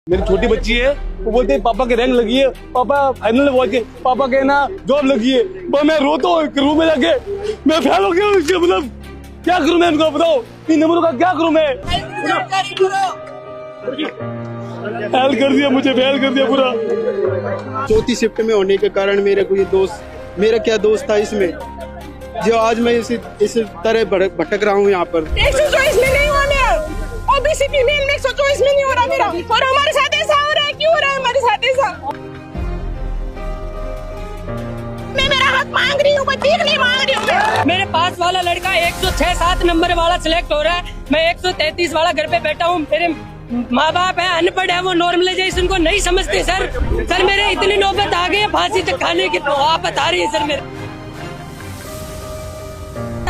मेरी छोटी बच्ची है, वो बोलते हैं पापा के रैंक लगी है, पापा फाइनल में पहुंच गए, पापा के ना जॉब लगी है। मैं रोता हूँ रूम में जाके, मैं फेल हो गया हूँ। इसके मतलब क्या करूँ मैं, इनको बताओ इन नंबरों का क्या करूँ मैं। फेल कर दिया, मुझे फेल कर दिया पूरा। चौथी शिफ्ट में होने के कारण मेरे को ये दोस्त, मेरा क्या दोस्त था इसमें, जो आज मैं इस तरह भटक रहा हूँ यहाँ पर। 124 में नहीं होने, ओबीसी फीमेल में 124 में नहीं हो रहा मेरा, और हमारे साथ ऐसा हो रहा है, क्यों हो रहा है हमारे साथ ऐसा। मैं मेरा हक मांग रही हूँ, कोई भीख नहीं मांग रही हूँ। मेरे पास वाला लड़का 106-7 नंबर वाला सिलेक्ट हो रहा है, मैं 133 वाला घर पे बैठा हूँ। मेरे माँ बाप है, अनपढ़ है, वो नॉर्मलाइजेशन को नहीं समझते। सर मेरे इतनी नौबत आ गई है फांसी तक खाने की, तो आप बता रही है सर मेरे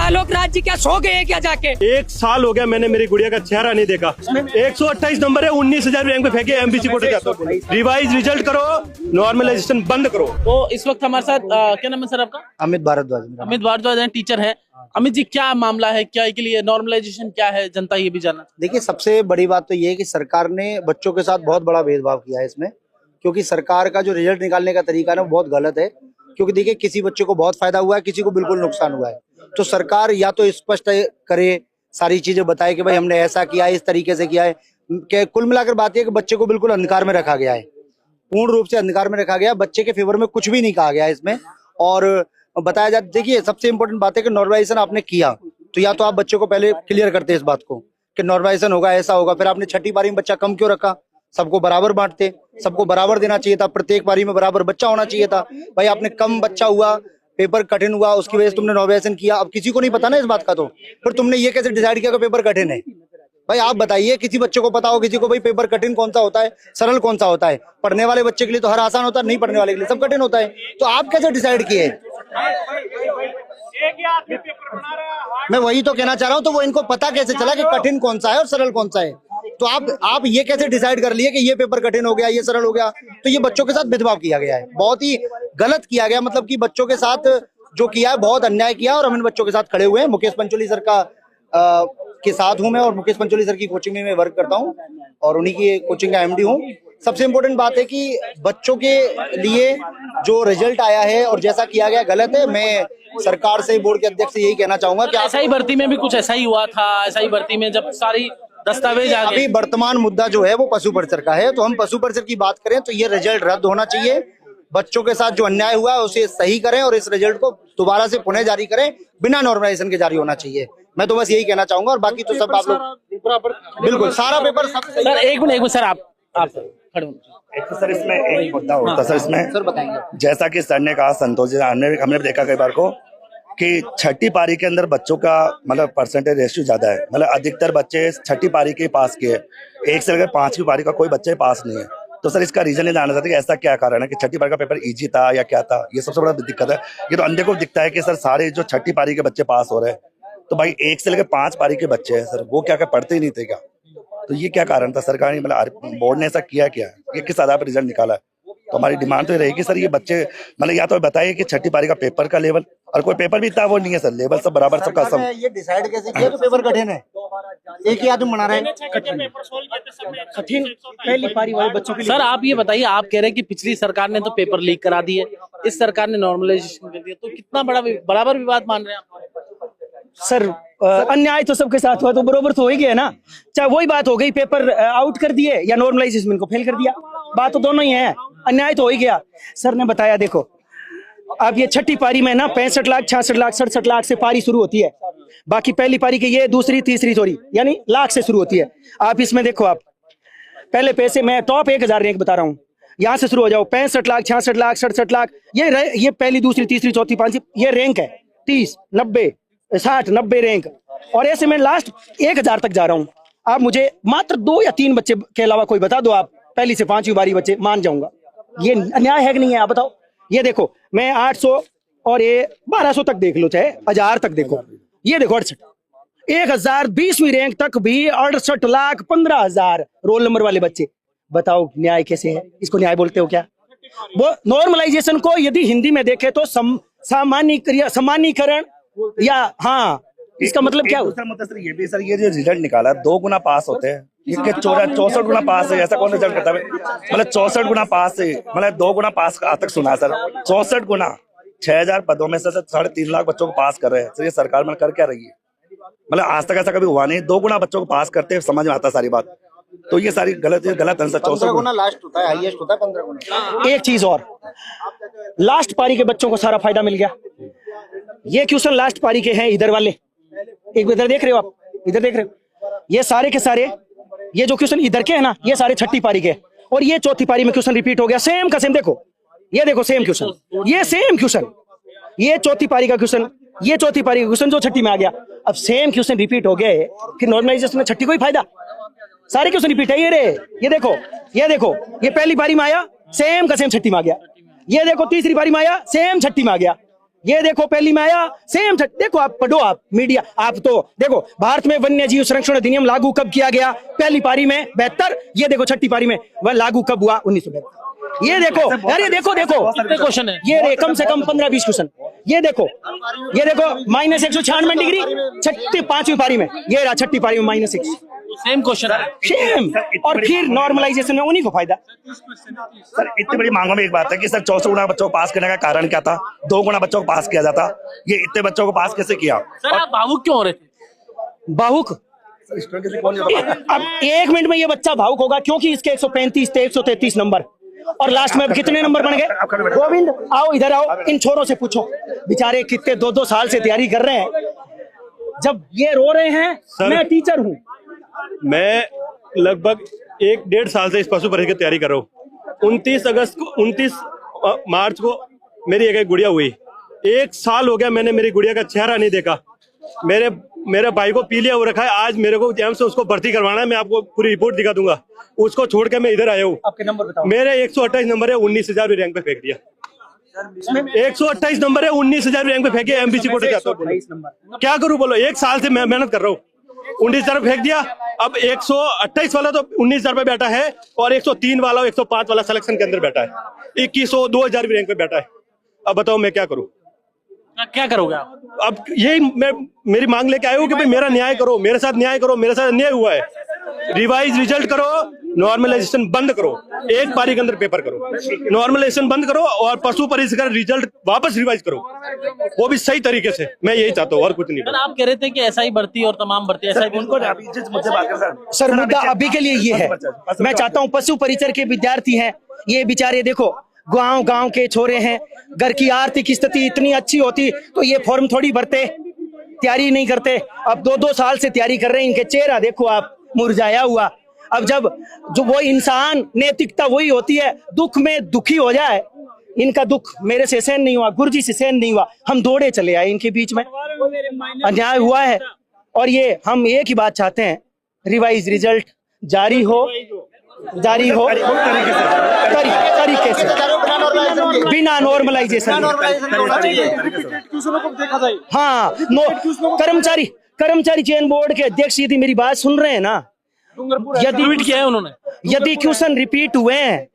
आलोक राज जी क्या सो गए क्या जाके। 1 साल हो गया मैंने मेरी गुड़िया का चेहरा नहीं देखा। 128 नंबर है, 19,000 रैंक पे फेंके एमबीसी कोटे जाता हूँ। रिवाइज रिजल्ट करो, नॉर्मलाइजेशन बंद करो। तो इस वक्त हमारे साथ क्या नाम है सर आपका? अमित भारद्वाज। अमित भारद्वाज हैं, टीचर हैं। अमित जी क्या मामला है, क्या के लिए नॉर्मलाइजेशन क्या है, जनता ये भी जानना। देखिए, सबसे बड़ी बात तो ये है कि सरकार ने बच्चों के साथ बहुत बड़ा भेदभाव किया है इसमें, क्योंकि सरकार का जो रिजल्ट निकालने का तरीका है वो बहुत गलत है। क्योंकि देखिए, किसी बच्चे को बहुत फायदा हुआ है, किसी को बिल्कुल नुकसान हुआ है। तो सरकार या तो स्पष्ट करे, सारी चीजें बताए कि भाई हमने ऐसा किया है, इस तरीके से किया है। कुल मिलाकर बात यह है कि बच्चे को बिल्कुल अंधकार में रखा गया है, पूर्ण रूप से अंधकार में रखा गया। बच्चे के फेवर में कुछ भी नहीं कहा गया है इसमें। और बताया जाए, देखिए सबसे इंपॉर्टेंट बात है कि नॉर्मलाइजेशन आपने किया तो या तो आप बच्चों को पहले क्लियर करते इस बात को कि नॉर्मलाइजेशन होगा, ऐसा होगा। फिर आपने छठी पारी में बच्चा कम क्यों रखा? सबको बराबर बांटते, सबको बराबर देना चाहिए था, प्रत्येक पारी में बराबर बच्चा होना चाहिए था। भाई आपने कम बच्चा हुआ, पेपर कठिन हुआ, उसकी वजह से तुमने नॉर्मलाइजेशन किया। अब किसी को नहीं पता ना इस बात का, तो फिर तुमने ये कैसे डिसाइड किया कि पेपर कठिन है? भाई आप बताइए, किसी बच्चे को पता हो, किसी को भाई पेपर कठिन कौन सा होता है, सरल कौन सा होता है? पढ़ने वाले बच्चे के लिए तो हर आसान होता है, नहीं पढ़ने वाले के लिए सब कठिन होता है। तो आप कैसे डिसाइड किए? मैं वही तो कहना चाह रहा हूँ, तो वो इनको पता कैसे चला कि कठिन कौन सा है और सरल कौन सा है? तो आप ये कैसे डिसाइड कर लिए कि ये पेपर कठिन हो गया, ये सरल हो गया? तो ये बच्चों के साथ भेदभाव किया गया है, बहुत ही गलत किया गया। मतलब कि बच्चों के साथ जो किया है बहुत अन्याय किया, और हम इन बच्चों के साथ खड़े हुए हैं। मुकेश पंचोली सर का के साथ हूं मैं, और मुकेश पंचोली सर की कोचिंग में मैं वर्क करता हूं और उन्हीं की कोचिंग का एमडी हूं। सबसे इम्पोर्टेंट बात है कि बच्चों के लिए जो रिजल्ट आया है और जैसा किया गया गलत है। मैं सरकार से, बोर्ड के अध्यक्ष से यही कहना चाहूंगा कि ऐसा ही भर्ती में भी कुछ ऐसा ही हुआ था, ऐसा ही भर्ती में जब सारी दस्तावेज आ गए। अभी वर्तमान मुद्दा जो है वो पशु परिसर का है, तो हम पशु परिसर की बात करें तो ये रिजल्ट रद्द होना चाहिए। बच्चों के साथ जो अन्याय हुआ है उसे सही करें और इस रिजल्ट को दोबारा से पुनः जारी करें, बिना नॉर्मलाइजेशन के जारी होना चाहिए। मैं तो बस यही कहना चाहूंगा, और बाकी तो सब आप लोग बिल्कुल सारा पेपर सब सही। सर एक मिनट सर, आप खड़े हों। एक तो सर इसमें एक मुद्दा होता सर इसमें, सर बताएंगे। जैसा कि सर ने कहा, संतोष जी, हमने देखा कई बार को कि छठी पारी के अंदर बच्चों का मतलब परसेंटेज रेशियो ज्यादा है। मतलब अधिकतर बच्चे छठी पारी के पास किए, 1 से लेकर 5वीं पारी का कोई बच्चे पास नहीं है। तो सर इसका रीजन ये जानना चाहते हैं कि ऐसा क्या कारण है कि छठी पारी का पेपर इजी था या क्या था? ये सबसे बड़ा दिक्कत है। ये तो अंधे को दिखता है कि सर सारे जो छठी पारी के बच्चे पास हो रहे हैं, तो भाई 1 से लेकर 5 पारी के बच्चे हैं सर, वो क्या पढ़ते ही नहीं थे क्या? तो ये क्या कारण था? सरकार ने मतलब बोर्ड ने ऐसा किया क्या? ये किस आधार पर रिजल्ट निकाला? तो हमारी डिमांड तो ये रहेगी सर, ये बच्चे मतलब या तो बताइए कि छठी पारी का पेपर का लेवल, और कोई पेपर भी इतना वो नहीं है सर, लेवल सब बराबर सबका सब। ये डिसाइड कैसे किया कि पेपर कठिन है? एक ही आदमी बना रहा है कठिन पहली पारी वाले बच्चों के लिए। सर आप ये बताइए, आप कह रहे हैं कि पिछली सरकार ने तो पेपर लीक करा दिए, इस सरकार ने नॉर्मलाइजेशन कर दिया, तो कितना बड़ा बराबर विवाद मान रहे हैं आप? सर अन्याय तो सबके साथ हुआ, तो बरोबर तो हो ही गया ना। चाहे वही बात हो गई, पेपर आउट कर दिए या नॉर्मलाइजेशन को फेल कर दिया, बात तो दोनों ही है, अन्याय तो हो ही गया। सर ने बताया, देखो अब ये छठी पारी में ना 65 लाख, 66 लाख, 67 लाख से पारी शुरू होती है। बाकी पहली पारी की ये दूसरी तीसरी सॉरी यानी लाख से शुरू होती है। आप इसमें देखो, आप पहले पैसे, मैं टॉप 1000 रैंक बता रहा हूँ, यहाँ से शुरू हो जाओ। 65 लाख, 66 लाख, 67 लाख, ये पहली दूसरी तीसरी चौथी पांचवी ये रैंक है। 30, 90, 60, 90 रैंक, और ऐसे मैं लास्ट 1000 तक जा रहा हूँ। आप मुझे मात्र 2 या 3 बच्चे के अलावा कोई बता दो, आप पहली से 5वीं बारी बच्चे, मान जाऊंगा। ये अन्याय है कि नहीं है? आप बताओ। ये देखो, मैं 800 और ये 1200 तक देख लो, चाहे 1000 तक देखो। ये देखो 68, 1000 20वीं रैंक तक भी 68 लाख 15,000 रोल नंबर वाले बच्चे। बताओ न्याय कैसे है? इसको न्याय बोलते हो क्या? वो नॉर्मलाइजेशन को यदि हिंदी में देखे तो सामान्यीकरण, या हाँ, इसका मतलब क्या? दूसरा मुद्दा सर ये भी, सर ये जो रिजल्ट निकाला 2 गुना पास होते हैं, इसके 64 गुना पास है, ऐसा कौन रिजल्ट करता है? मतलब 64 गुना पास है, मतलब 2 गुना पास आज तक सुना है सर। 64 गुना 6000 पदों में से 3.5 लाख बच्चों को पास कर रहे हैं सर। ये सरकार में कर क्या रही है? मतलब आज तक ऐसा कभी हुआ नहीं। 2 गुना बच्चों को पास करते हैं, समझ में आता सारी बात। तो ये सारी गलत आंसर। 14 गुना लास्ट होता है, हाईएस्ट होता है 15 गुना। एक चीज और, लास्ट पारी के बच्चों को सारा फायदा मिल गया। ये क्वेश्चन लास्ट पारी के हैं, इधर वाले, एक इधर देख रहे हो आप, इधर देख रहे हो, ये सारे के सारे, ये जो क्वेश्चन इधर के हैं ना, ये सारे छठी पारी के, और ये चौथी पारी में क्वेश्चन रिपीट हो गया, सेम का सेम। देखो ये देखो सेम क्वेश्चन, ये सेम क्वेश्चन, ये चौथी पारी का क्वेश्चन, ये चौथी पारी का क्वेश्चन जो छठी में आ गया। अब सेम क्वेश्चन रिपीट हो गए, फिर नॉर्मलाइजेशन में छठी को ही फायदा? सारे क्वेश्चन रिपीट है। ये रे, ये देखो, ये देखो, ये पहली पारी में आया, सेम का सेम छठी में आ गया। ये देखो तीसरी पारी में आया, सेम छठी में आ गया। ये देखो पहली में आया, सेम छठी। देखो आप पढ़ो, आप मीडिया, आप तो देखो भारत में वन्य जीव संरक्षण अधिनियम लागू कब किया गया? पहली पारी में 72। ये देखो छठी पारी में वह लागू कब हुआ? 1972। ये देखो, अरे देखो देखो कितने क्वेश्चन है? ये रे, कम से कम 15-20 क्वेश्चन। ये देखो -196 डिग्री छठी 5वीं पारी में, ये रहा छठी पारी में -6, सेम क्वेश्चन है, सेम। और फिर नॉर्मलाइजेशन में उन्हीं को फायदा। सर इतनी बड़ी मांगों में एक बात है कि सर 64 गुना बच्चों को पास करने का कारण क्या था? 2 गुना बच्चों को पास किया जाता, ये इतने बच्चों को पास कैसे किया? सर आप भावुक क्यों हो रहे थे? भावुक? अब 1 मिनट में ये बच्चा भावुक होगा क्योंकि इसके 135 थे, 133 नंबर, और लास्ट में कितने नंबर बन गए? गोविंद आओ इधर आओ, इन छोरों से पूछो, बेचारे कितने 2-2 साल से तैयारी कर रहे हैं। जब ये रो रहे हैं, मैं टीचर हूँ, मैं लगभग 1-1.5 साल से इस पशु परीक्षा की तैयारी कर रहा हूँ। 29 मार्च को मेरी एक गुड़िया हुई। 1 साल हो गया मैंने मेरी गुड़िया का चेहरा नहीं देखा। मेरे भाई को पीलिया हो रखा है। आज मेरे को एम्स से उसको भर्ती करवाना है, मैं आपको पूरी रिपोर्ट दिखा दूंगा। उसको छोड़ के मैं इधर आया हूँ। आपके नंबर बताओ। मेरे 128 नंबर है, 19,000 रैंक पे फेंक दिया। 128 नंबर है, 19,000 रैंक पे फेंके, एमबीसी कोटे जाता हूँ। क्या करूँ बोलो? 1 साल से मैं मेहनत कर रहा हूँ, 19,000 फेंक दिया। अब 128 वाला तो 19,000 पे बैठा है, और 103 वाला 105 वाला सिलेक्शन के अंदर बैठा है। 2100 2000 रैंक पे बैठा है। अब बताओ मैं क्या करूँ? क्या करोगे आप? अब यही मैं मेरी मांग लेके आया हूँ कि भाई मेरा न्याय करो, मेरे साथ न्याय करो। मेरे साथ अन्याय हुआ है। रिवाइज रिजल्ट करो, नॉर्मलाइजेशन बंद करो, 1 पारी के अंदर पेपर करो, नॉर्मलाइजेशन बंद करो, और पशु परीक्षा रिजल्ट वापस रिवाइज करो, वो भी सही तरीके से। मैं यही चाहता हूँ, और कुछ नहीं। सर आप कह रहे थे कि एसआई भर्ती और तमाम भर्ती ऐसा सर मुद्दा अभी के लिए ये है। मैं चाहता हूँ पशु परिचर के विद्यार्थी हैं, ये बेचारे देखो गांव के छोरे हैं, घर की आर्थिक स्थिति इतनी अच्छी होती तो ये फॉर्म थोड़ी भरते, तैयारी नहीं करते। अब 2-2 साल से तैयारी कर रहे हैं, इनके चेहरा देखो आप, मुरझाया हुआ। अब जब जो वो इंसान, नैतिकता वही होती है, दुख में दुखी हो जाए। इनका दुख मेरे से सहन नहीं हुआ, गुरुजी से सहन नहीं हुआ, हम दौड़े चले आए इनके बीच में, अन्याय हुआ है। और ये हम एक ही बात चाहते हैं, रिवाइज रिजल्ट जारी हो तरीके से, बिना नॉर्मलाइजेशन। हाँ, कर्मचारी चयन बोर्ड के अध्यक्ष यदि मेरी बात सुन रहे हैं ना, यदि क्वेश्चन रिपीट हुए हैं,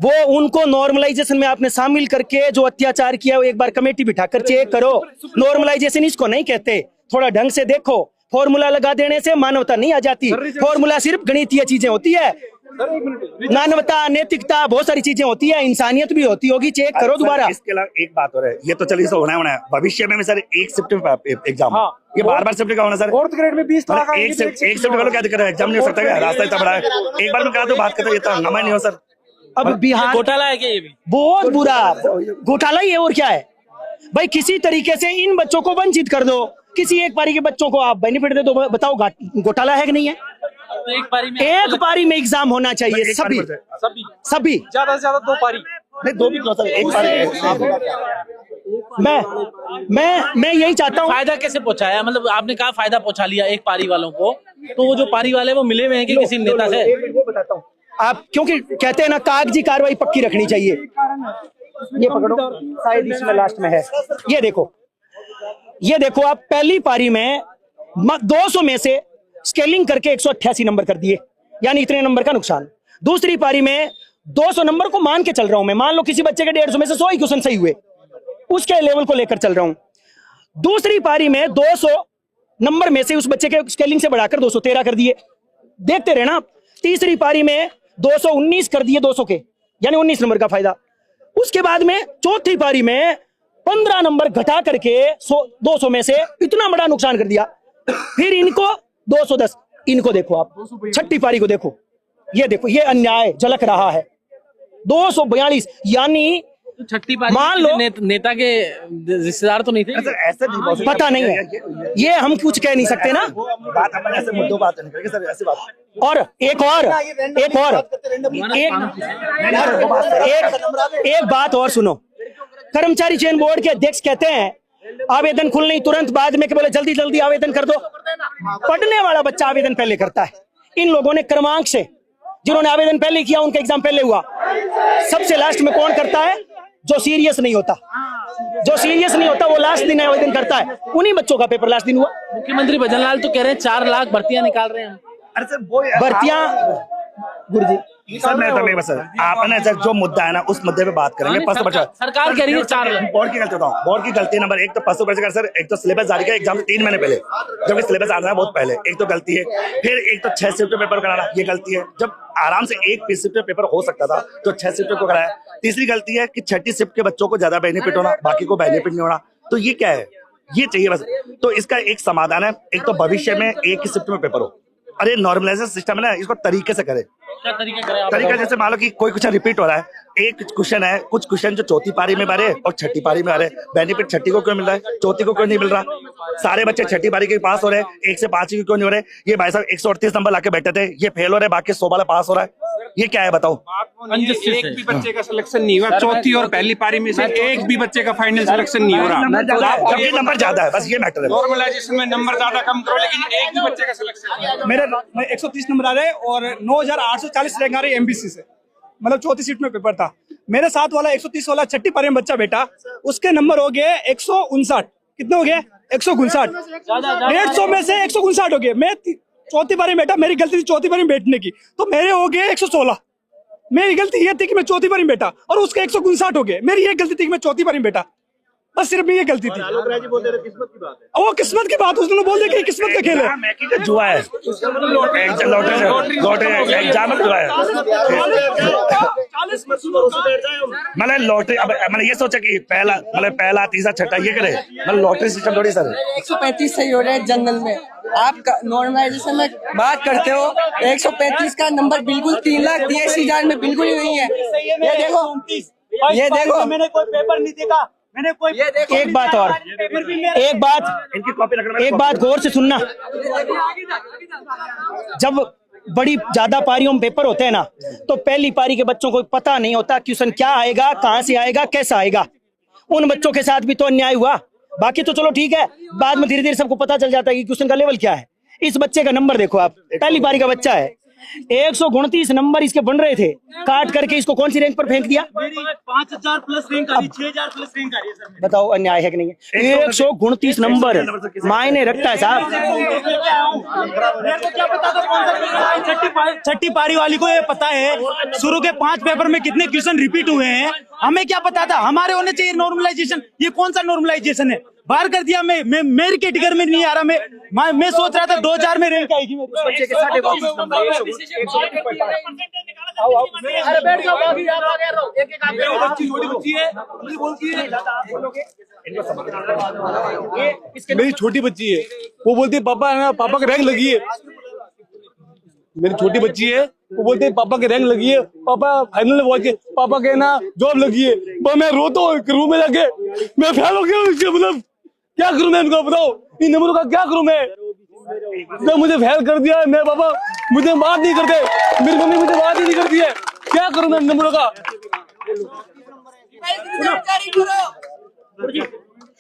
वो उनको नॉर्मलाइजेशन में आपने शामिल करके जो अत्याचार किया वो एक बार कमेटी बिठाकर चेक करो। नॉर्मलाइजेशन इसको नहीं कहते, थोड़ा ढंग से देखो। फॉर्मूला लगा देने से मानवता नहीं आ जाती। फॉर्मूला सिर्फ गणितीय चीजें होती है, मानवता, नैतिकता, बहुत सारी चीजें होती है, इंसानियत भी होती होगी। चेक करो दोबारा। इसके अलावा एक बात हो रहा है, ये तो चलिए होना है, भविष्य में सर 1 शिफ्ट एग्जाम, ये बार शिफ्ट का होना सर। 4th ग्रेड में 20 लाख, एक शिफ्ट का क्या दिक्कत है? एग्जाम नहीं हो सकता क्या? रास्ता इतना बड़ा है, एक बार में कहा तो बात करते, ये तो हंगामा नहीं हो सर। अब बिहार घोटाला है क्या? ये भी बहुत बुरा घोटाला ही है, और क्या है भाई? किसी तरीके से इन बच्चों को वंचित कर दो, किसी एक पारी के बच्चों को आप बेनिफिट दे दो। बताओ घोटाला है कि नहीं है? तो एक पारी में एग्जाम होना चाहिए, सभी ज्यादा से ज्यादा 2 पारी नहीं, 2 भी तो एक पारी। मैं यही चाहता हूँ। फायदा कैसे पहुंचाया? मतलब आपने कहा फायदा पहुंचा लिया एक पारी वालों को, तो वो जो पारी वाले वो मिले हुए हैं कि किसी नेता से? वो बताता हूँ आप, क्योंकि कहते हैं ना कागजी कार्रवाई पक्की रखनी चाहिए। ये पकड़ो, शायद इसमें लास्ट में है। ये देखो आप, पहली पारी में 200 में से स्केलिंग करके 188 नंबर कर दिए, यानी इतने नंबर का नुकसान। दूसरी पारी में 200 नंबर को मान के चल रहा हूं मैं, मान लो किसी बच्चे के 150 में से 100 ही क्वेश्चन सही हुए, उसके लेवल को लेकर चल रहा हूं। दूसरी पारी में 200 नंबर में से उस बच्चे के स्केलिंग से बढ़ाकर 213 कर दिए, देखते रहे ना। तीसरी पारी में 219 कर दिए 200 के, यानी 19 नंबर का फायदा। उसके बाद में चौथी पारी में 15 नंबर घटा करके 200 में से इतना बड़ा नुकसान कर दिया। फिर इनको 210, इनको देखो आप छठी पारी को देखो, ये देखो, ये अन्याय झलक रहा है। 242, यानी छठी पारी मान लो नेता के रिश्तेदार तो नहीं थे, ऐसे नहीं पता नहीं है, ये हम कुछ कह नहीं सकते ना। बात अपन ऐसे मुद्दों बात नहीं करेंगे सर, ऐसी बात। और एक बात और सुनो, कर्मचारी चयन बोर्ड के अध्यक्ष कहते हैं आवेदन खुलने तुरंत बाद में बोले जल्दी जल्दी आवेदन कर दो। पढ़ने वाला बच्चा आवेदन पहले करता है। इन लोगों ने क्रमांक से, जिन्होंने आवेदन पहले किया उनका एग्जाम पहले हुआ। सबसे लास्ट में कौन करता है? जो सीरियस नहीं होता, जो सीरियस नहीं होता वो लास्ट दिन आवेदन करता है। उन्हीं बच्चों का पेपर लास्ट दिन हुआ। मुख्यमंत्री भजनलाल तो कह रहे हैं 4 लाख भर्तियां निकाल रहे हैं। अरे सर वो भर्तियां, गुरुजी सर मैं तो नहीं, बस आप ना सर जो मुद्दा है ना उस मुद्दे पे बात करेंगे। सरकार कह रही है 4 लाख। बोर्ड की गलती बताऊं, बोर्ड की गलती नंबर 1 तो पशु बचकर सर, एक तो सिलेबस जारी किया एग्जाम से 3 महीने पहले, जबकि सिलेबस आ रहा है बहुत पहले, एक तो गलती है। फिर एक तो 6 शिफ्ट पेपर कराना, ये गलती है। जब आराम से एक शिफ्ट पेपर हो सकता था तो 6 शिफ्ट को कराया। तीसरी गलती है कि छठी शिफ्ट के बच्चों को ज्यादा बेनिफिट होना, बाकी को बेनिफिट नहीं होना। तो ये क्या है? ये चाहिए बस। तो इसका एक समाधान है, एक तो भविष्य में एक ही शिफ्ट में पेपर हो। अरे नॉर्मलाइजेशन सिस्टम है ना, इसको तरीके से करे। क्या तरीका करें? तरीका जैसे मान लो कि कोई क्वेश्चन रिपीट हो रहा है, एक क्वेश्चन है, कुछ क्वेश्चन जो चौथी पारी में बारे और छठी पारी में आ रहे, बेनिफिट छठी को क्यों मिल रहा है, चौथी को क्यों नहीं मिल रहा? सारे बच्चे छठी पारी के पास हो रहे, 1 से 5 के क्यों नहीं हो रहे? ये भाई साहब 138 नंबर लाके बैठे थे, ये फेल हो रहे, बाकी 100 वाला पास हो रहा है। ये क्या है बताओ? एक भी बच्चे का सिलेक्शन नहीं हुआ, चौथी और पहली पारी में से एक भी बच्चे का फाइनल सिलेक्शन नहीं हो रहा। जबकि नंबर ज्यादा है, बस ये मैटर है। नॉर्मलाइजेशन में नंबर ज्यादा कम करो, लेकिन एक भी बच्चे का सिलेक्शन। मेरे 130 नंबर आ रहे और 9840 रैंक आ रही एमबीसी से, मतलब चौथी सीट में पेपर था। मेरे साथ वाला 130 वाला छठी पारी में बच्चा बेटा, उसके नंबर हो गए 159। कितने हो गए? 159। 150 में से 159 हो गए। मैं चौथी पारी में बैठा, मेरी गलती थी चौथी पारी में बैठने की, तो मेरे हो गए 116। मेरी गलती ये थी कि मैं चौथी पारी में बैठा, और उसके 159 हो गए। मेरी ये गलती थी कि मैं चौथी पारी में बैठा, बस सिर्फ ये गलती थी। वो किस्मत की बात, उसने बोल दिया कि किस्मत का खेल है, जुआ है, लॉटरी एग्जाम में जुआ है। मैंने लॉटरी, अब मैंने ये सोचा कि पहला तीसरा छठा ये करे, मतलब लॉटरी सिस्टम थोड़ी सर। 135 सही हो रहा है जनरल में। आप नॉर्मलाइजेशन में बात करते हो, 135 का नंबर बिल्कुल 3,83,000 में बिल्कुल ही नहीं है। ये देखो, ये देखो, मैंने कोई पेपर नहीं देखा, मैंने कोई। एक बात और, एक बात गौर से सुनना। जब बड़ी ज्यादा पारियों में पेपर होते हैं ना, तो पहली पारी के बच्चों को पता नहीं होता क्वेश्चन क्या आएगा, कहां से आएगा, कैसा आएगा। उन बच्चों के साथ भी तो अन्याय हुआ। बाकी तो चलो ठीक है, बाद में धीरे धीरे सबको पता चल जाता है कि क्वेश्चन का लेवल क्या है। इस बच्चे का नंबर देखो आप, पहली पारी का बच्चा है, 129 नंबर इसके बन रहे थे, काट करके इसको कौन सी रैंक पर फेंक दिया? 5000 प्लस रैंक आ रही, 6000 प्लस रैंक आ रही है सर। बताओ अन्याय है कि नहीं है? 129 नंबर मायने रखता है साहब। छठी पारी वाली को ये पता है शुरू के 5 पेपर में कितने क्वेश्चन रिपीट हुए हैं, हमें क्या पता था? हमारे होने चाहिए नॉर्मलाइजेशन। ये कौन सा नॉर्मलाइजेशन है? बाहर कर दिया। मैं मेरी कैटेगरी में नहीं आ रहा। मैं सोच रहा था 2000 में रैंक आएगी मेरी बच्चे के 52 नंबर। मेरी छोटी बच्ची है, वो बोलती है पापा ना, पापा की रैंक लगी है। मेरी छोटी बच्ची है, वो बोलते हैं पापा की रैंक लगी है, पापा फाइनल में पहुंच गए, पापा के ना जॉब लगी है। मैं रोता हूँ रूम में जाके, मैं फेल हो गया। मतलब क्या करूं मैं, इनको बताओ, इन नंबरों का क्या करूं मैं? जब मुझे फेल कर दिया है, मैं पापा मुझे बात नहीं करते, मेरी मम्मी मुझे बात ही नहीं करती है, क्या करूं मैं इन नंबरों का?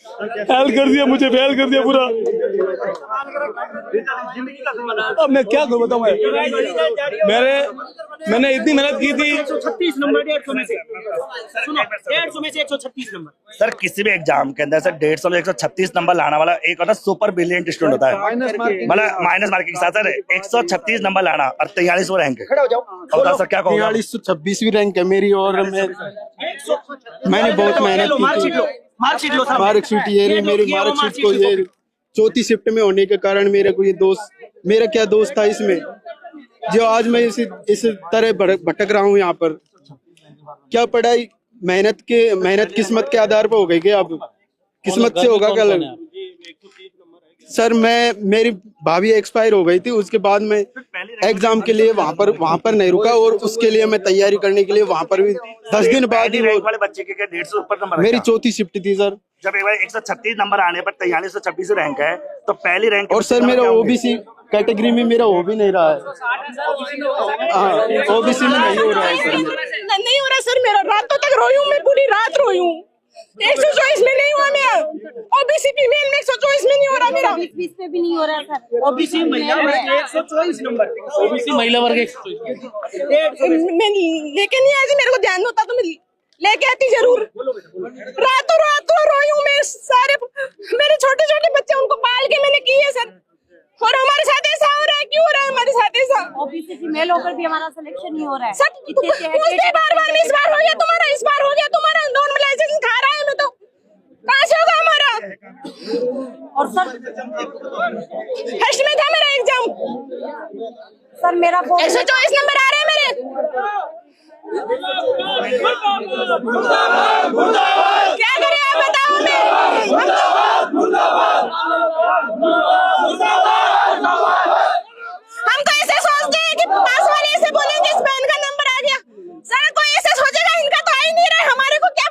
फेल कर दिया मुझे, फेल कर दिया पूरा। अब मैं क्या करूं बताऊं? मैंने इतनी मेहनत की थी। 136 नंबर 150 में से, सुनो 150 में से 136 नंबर। सर किसी भी एग्जाम के अंदर सर 150 में 136 नंबर लाने वाला एक होता है सुपर ब्रिलियंट स्टूडेंट होता है, मतलब माइनस मार्किंग के साथ। सर 136 नंबर लाना और 43वां रैंक है। खड़े हो जाओ। और सर क्या कहूँगा, 4326वीं रैंक है मेरी, और मैंने बहुत मेहनत की थी। मार्कशीट ये रही मेरी, मार्कशीट को ये चौथी शिफ्ट में होने के कारण मेरा क्या दोस्त था इसमें, जो आज मैं इस तरह भटक रहा हूँ यहाँ पर। क्या पढ़ाई मेहनत किस्मत के आधार पर हो गई क्या? अब किस्मत से होगा क्या? सर मेरी भाभी एक्सपायर हो गई थी, उसके बाद में एग्जाम के लिए वहाँ पर नहीं रुका, और उसके लिए मैं तैयारी करने के लिए वहाँ पर भी 10 दिन बाद ही वाले बच्चे के 150 ऊपर नंबर मेरी चौथी शिफ्ट थी सर। जब एक बार 136 नंबर आने पर 4326 रैंक है तो पहली रैंक। और सर मेरा ओबीसी कैटेगरी में मेरा हो भी नहीं रहा है। ओबीसी में नहीं हो रहा है सर, नहीं हो रहा सर। मेरा रातों तक रोई हूँ, मैं पूरी रात रोई हूँ। 124 में नहीं हुआ मेरा, ओबीसी फीमेल में 124 में नहीं हो रहा मेरा, 20 में भी नहीं हो रहा सर। ओबीसी महिला वर्ग 124 नंबर, ओबीसी महिला वर्ग मैं लेके नहीं आई थी, मेरे को ध्यान होता तो मैं लेके आती जरूर। रातों रोई हूँ मैं। सारे मेरे छोटे छोटे बच्चे उनको पाल के मैंने किए सर, और हमारे साथ ऐसा हो रहा है। क्यों हो रहा है हमारे साथ ऐसा? ओबीसी फीमेल होकर भी हमारा सिलेक्शन नहीं हो रहा है सर। बार इस बार हो गया तुम्हारा, इस बार हो गया तुम्हारा। नॉर्मलाइजेशन खा रहा है मैं तो, कहाँ से होगा हमारा? और सर फर्स्ट में था मेरा एग्जाम सर, मेरा 124 नंबर आ रहे हैं मेरे। क्या करें आप बताओ? हम तो ऐसे सोचते हैं कि पास वाले ऐसे बोलेंगे इस बहन का नंबर आ गया। सर कोई ऐसे सोचेगा इनका तो आ ही नहीं रहा, हमारे को क्या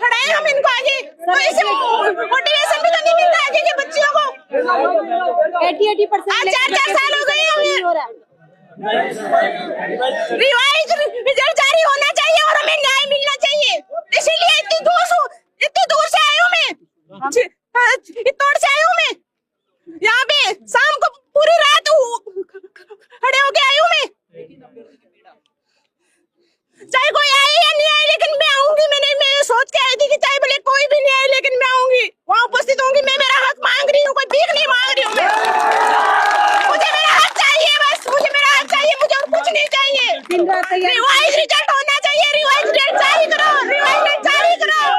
खड़ाए हम इनको आगे? तो ऐसे मोटिवेशन भी तो नहीं मिलता आगे के बच्चियों को। 80% 4 साल हो गए हमें। रिवाइज रिजल्ट जारी होना चाहिए और हमें न्याय मिलना चाहिए। इसीलिए इतनी दूर से आई हूँ मैं, इतोड़ से आई हूँ मैं। यहाँ पे शाम को पूरी रात खड़े होके आई हूँ मैं। चाहे कोई आए या नहीं आए, लेकिन मैं आऊंगी। मैं सोच के आई थी कि चाहे भले कोई भी नहीं आए, लेकिन मैं आऊंगी, वहाँ उपस्थित होंगी। मैं मेरा हक मांग रही हूँ, कोई भीख नहीं मांग रही हूँ मैं। मुझे मेरा हक चाहिए, बस मुझे मेरा हक चाहिए, मुझे और कुछ नहीं चाहिए। रिवाइज रिजल्ट होना चाहिए, रिवाइज रिजल्ट जारी करो, रिवाइज रिजल्ट जारी करो,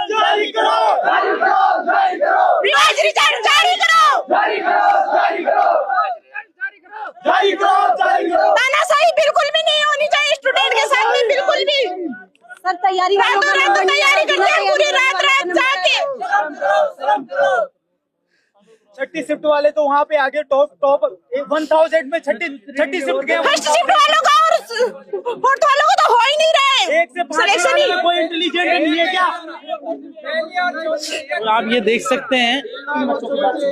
रिवाइज रिजल्ट जारी करो। तानाशाही बिल्कुल भी नहीं होनी चाहिए स्टूडेंट के साथ में, बिल्कुल भी। सर तैयारी तैयारी करते हैं पूरी रात जाके। छठी शिफ्ट वाले तो वहाँ पे आगे टॉप 1000 में छठी शिफ्ट गए। फर्स्ट शिफ्ट वालों का और फोर्थ वालों को तो हो ही नहीं रहे। एक से 5 वाले कोई इंटेलिजेंट नहीं है क्या? आप ये देख सकते हैं।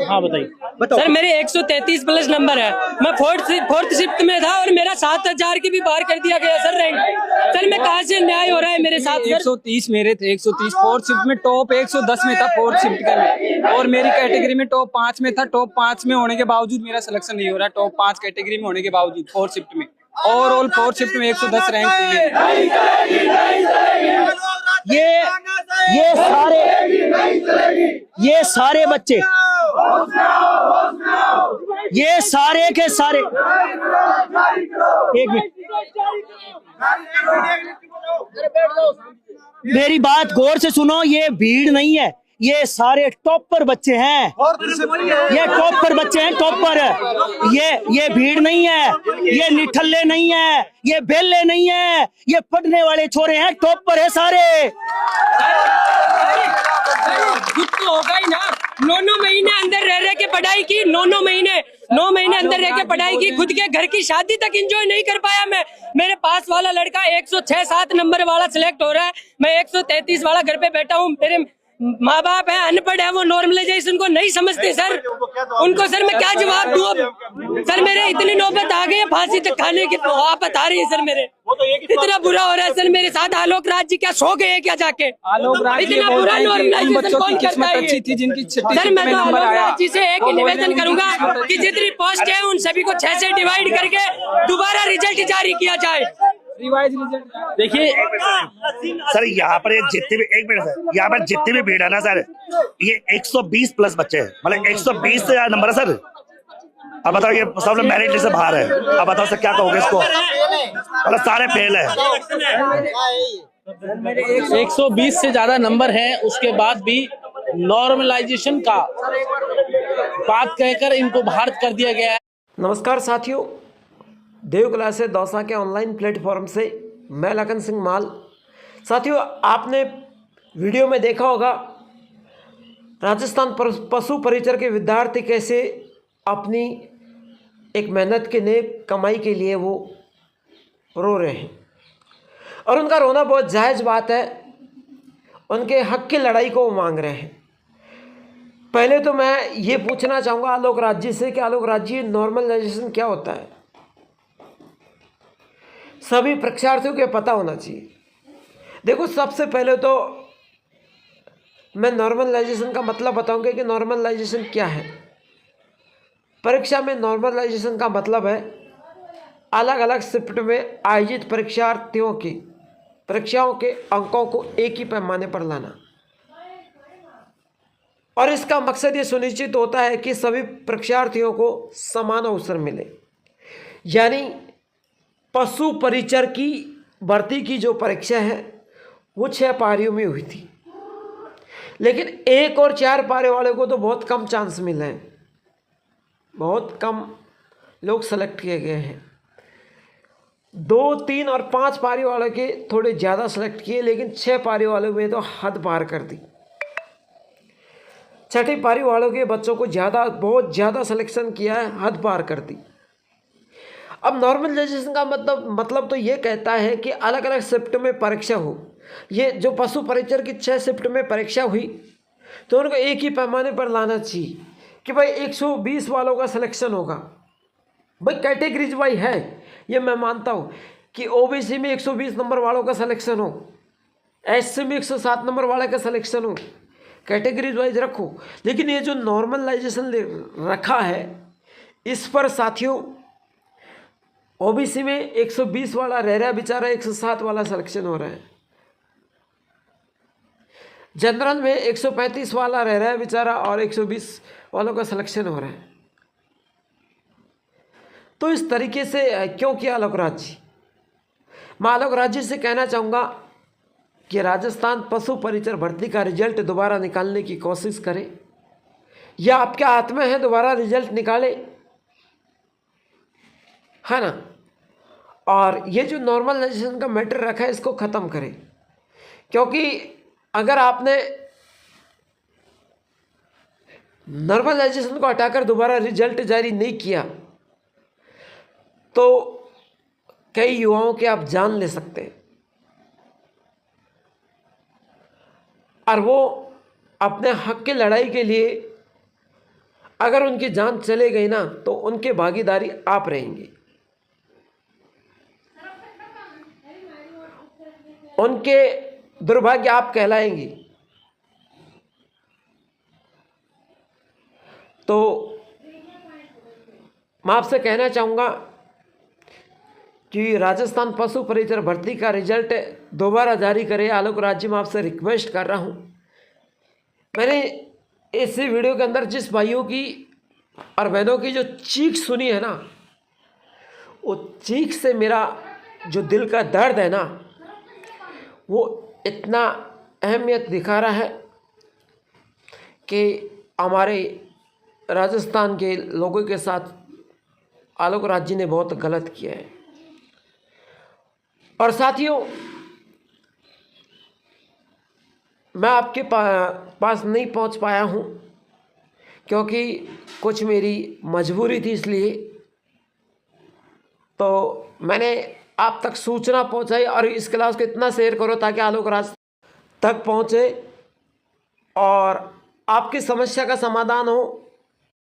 हाँ बताइए। सर मेरे 133 प्लस नंबर है। मैं फोर्थ शिफ्ट में था और मेरा 7000 की भी बाहर कर दिया गया सर रैंक। सर मैं कहाँ से न्याय हो रहा है मेरे साथ? 130 मेरे थे, 130 फोर्थ शिफ्ट में, टॉप 110 में था फोर्थ शिफ्ट का, और मेरी कैटेगरी में टॉप 5 में था। टॉप 5 में होने के बावजूद मेरा सिलेक्शन नहीं हो रहा, टॉप 5 कैटेगरी में होने के बावजूद फोर्थ शिफ्ट में। ओवरऑल फोर्थ शिफ्ट में 110 रैंक थी। ये सारे बच्चे, ये सारे के सारे, एक मिनट मेरी बात गौर से सुनो। ये भीड़ नहीं है, ये सारे टॉपर बच्चे हैं, ये टॉपर बच्चे हैं, टॉपर। ये भीड़ नहीं है, ये निठल्ले नहीं है, ये बेले नहीं है, ये पढ़ने वाले छोरे हैं, टॉपर है सारे। कुछ तो होगा ही ना। 9 महीने अंदर रह के पढ़ाई की, 9 महीने अंदर रह के पढ़ाई की। खुद के घर की शादी तक एंजॉय नहीं कर पाया मैं। मेरे पास वाला लड़का 106-7 नंबर वाला सिलेक्ट हो रहा है, मैं 133 वाला घर पे बैठा हूँ। मेरे माँ बाप है, अनपढ़ है, वो नॉर्मलाइजेशन को नहीं समझते सर। उनको सर मैं क्या जवाब दूँ अब? सर मेरे इतनी नौबत आ गई है फांसी तक खाने की, तो आप बता रही है सर। मेरे इतना बुरा हो रहा है सर मेरे साथ। आलोक राज जी क्या सो गए क्या जाके? इतना बुरा नॉर्मलाइजेशन कौन करता है? सर मैं तो आलोक राज जी से एक ही निवेदन करूंगा कि जितनी पोस्ट है उन सभी को 6 से डिवाइड करके दोबारा रिजल्ट जारी किया जाए। देखिए सर यहाँ पर जितने भी, एक मिनट सर, यहाँ पर जितने भी भीड़ है ना सर, ये 120 प्लस बच्चे हैं, मतलब 120 से नंबर है सर। अब बताओ, ये सब लोग मेरिट लिस्ट से बाहर है। अब बताओ सर क्या कहोगे इसको? मतलब सारे फेल है। 120 से ज्यादा नंबर है, उसके बाद भी नॉर्मलाइजेशन का बात कहकर इनको बाहर कर दिया गया है। नमस्कार साथियों, देवकला से दौसा के ऑनलाइन प्लेटफॉर्म से मैं लखन सिंह माल। साथियों, आपने वीडियो में देखा होगा राजस्थान पशु परिचर के विद्यार्थी कैसे अपनी एक मेहनत के नेक कमाई के लिए वो रो रहे हैं और उनका रोना बहुत जायज़ बात है। उनके हक की लड़ाई को वो मांग रहे हैं। पहले तो मैं ये पूछना चाहूँगा आलोक राज जी से कि आलोक राज जी, नॉर्मलाइजेशन क्या होता है? सभी परीक्षार्थियों को पता होना चाहिए। देखो, सबसे पहले तो मैं नॉर्मलाइजेशन का मतलब बताऊंगा कि नॉर्मलाइजेशन क्या है। परीक्षा में नॉर्मलाइजेशन का मतलब है अलग अलग शिफ्ट में आयोजित परीक्षार्थियों की परीक्षाओं के अंकों को एक ही पैमाने पर लाना, और इसका मकसद ये सुनिश्चित होता है कि सभी परीक्षार्थियों को समान अवसर मिले। यानी पशु परिचर की भर्ती की जो परीक्षा है वो 6 पारियों में हुई थी, लेकिन 1 और 4 पारे वाले को तो बहुत कम चांस मिले हैं, बहुत कम लोग सेलेक्ट किए गए हैं। 2, 3 और 5 पारी वाले के थोड़े ज़्यादा सेलेक्ट किए, लेकिन 6 पारी वालों में तो हद पार कर दी। 6ठी पारी वालों के बच्चों को बहुत ज़्यादा सिलेक्शन किया है, हद पार कर दी। अब नॉर्मलाइजेशन का मतलब तो ये कहता है कि अलग अलग शिफ्ट में परीक्षा हो। ये जो पशु परिचर की 6 शिफ्ट में परीक्षा हुई तो उनको एक ही पैमाने पर लाना चाहिए कि भाई 120 वालों का सिलेक्शन होगा। भाई कैटेगरीज वाइज है, ये मैं मानता हूँ कि ओबीसी में 120 नंबर वालों का सिलेक्शन हो, एससी में 107 नंबर वाले का सिलेक्शन हो, कैटेगरीज वाइज रखो। लेकिन ये जो नॉर्मलाइजेशन रखा है, इस पर साथियों ओबीसी में 120 वाला रह रहा है बेचारा, 107 वाला सिलेक्शन हो रहा है। जनरल में 135 वाला रह रहा है बेचारा और 120 वालों का सिलेक्शन हो रहा है। तो इस तरीके से क्यों किया आलोक राज जी? मैं आलोक राज जी से कहना चाहूँगा कि राजस्थान पशु परिचर भर्ती का रिजल्ट दोबारा निकालने की कोशिश करें, या आपके हाथ में है दोबारा रिजल्ट निकाले, है ना। और ये जो नॉर्मलाइजेशन का मैटर रखा है इसको ख़त्म करें, क्योंकि अगर आपने नॉर्मलाइजेशन को हटाकर दोबारा रिजल्ट जारी नहीं किया तो कई युवाओं के आप जान ले सकते हैं, और वो अपने हक की लड़ाई के लिए अगर उनकी जान चले गई ना तो उनके भागीदारी आप रहेंगे, उनके दुर्भाग्य आप कहलाएंगे। तो मैं आपसे कहना चाहूँगा कि राजस्थान पशु परिचर भर्ती का रिजल्ट दोबारा जारी करें। आलोक राज जी, मैं आपसे रिक्वेस्ट कर रहा हूँ। मैंने इस वीडियो के अंदर जिस भाइयों की और बहनों की जो चीख सुनी है ना, वो चीख से मेरा जो दिल का दर्द है ना, वो इतना अहमियत दिखा रहा है कि हमारे राजस्थान के लोगों के साथ आलोक राज जी ने बहुत गलत किया है। और साथियों, मैं आपके पास नहीं पहुंच पाया हूं क्योंकि कुछ मेरी मजबूरी थी, इसलिए तो मैंने आप तक सूचना पहुंचाई। और इस क्लास को इतना शेयर करो ताकि आलोक राज तक पहुंचे और आपकी समस्या का समाधान हो।